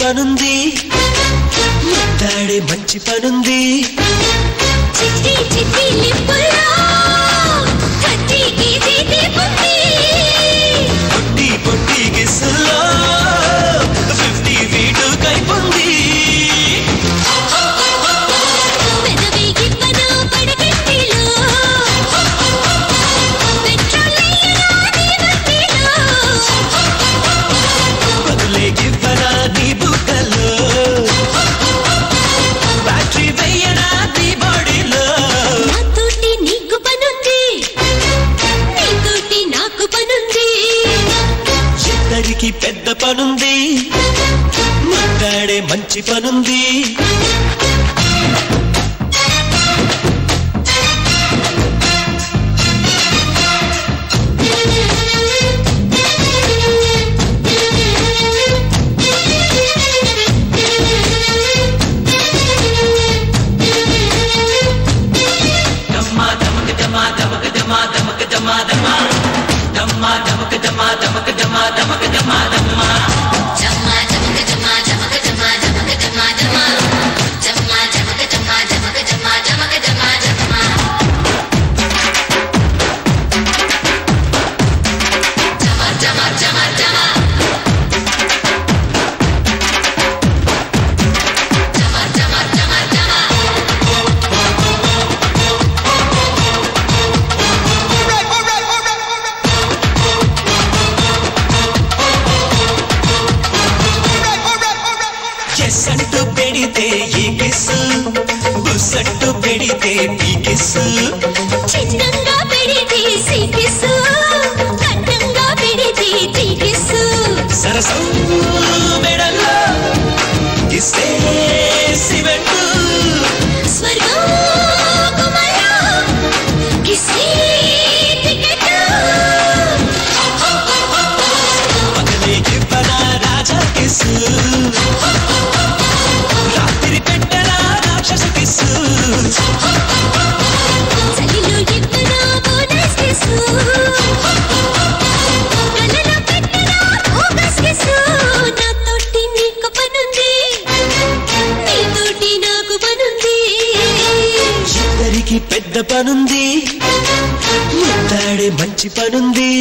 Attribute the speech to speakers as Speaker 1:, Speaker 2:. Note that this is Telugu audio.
Speaker 1: పనుంది ముద్దాడే మంచి పనుంది
Speaker 2: చిట్టి చిట్టి లిప్పుల్లో కత్తి గీసి దీపుంది
Speaker 1: పొట్టి పొట్టి గిస్సుల్లో 50 ఫీటు కైపుంది
Speaker 2: పెదవి గిప్పను పడగట్టిలో పెట్రోలయ్యనా నీ బండిలో
Speaker 1: బదులే గివ్వనా నీ బుగ్గలో బ్యాటరీ వెయ్యనా నీ బాడీలో
Speaker 2: నాతోటి నీకు పనుంది నీతోటి నాకు పనుంది
Speaker 1: ఇద్దరికి పెద్ద పనుంది ముద్దాడే మంచి పనుంది
Speaker 2: జమ్మా జమక జమ్మా జమక జమ్మా జమక జమ్మా జమ్మా జమ్మా జమక జమ్మా జమక జమ్మా జమక జమ్మా జమ్మా జమా జమా జమా జమా జమా జమా జమా జమా
Speaker 1: ఎస్ అంటూ పెడితే ఈ కిస్సు బుస్సట్టు పెడితే ఈ కిస్సు
Speaker 2: చిన్నంగా పెడితే సికిసు కన్నంగా పెడితే టీకిసు
Speaker 1: సరసం మెడల్లో కిస్సే సిమెంటు
Speaker 2: స్వర్గం కుమారా కిసి టికెట్
Speaker 1: పగలే గివ్వనా రాజా కిస్సు రాత్రి పెట్టనా రాక్షస కిస్సు
Speaker 2: చలిలో ఎప్పుడో బోనస్ కిసు కలలో పెట్టనా బోగస్ కిసు నాతోటి నీకు పనుంది నీతోటి నాకు పనుంది
Speaker 1: ఇద్దరికి పెద్ద పనుంది ముద్దాడే మంచి పనుంది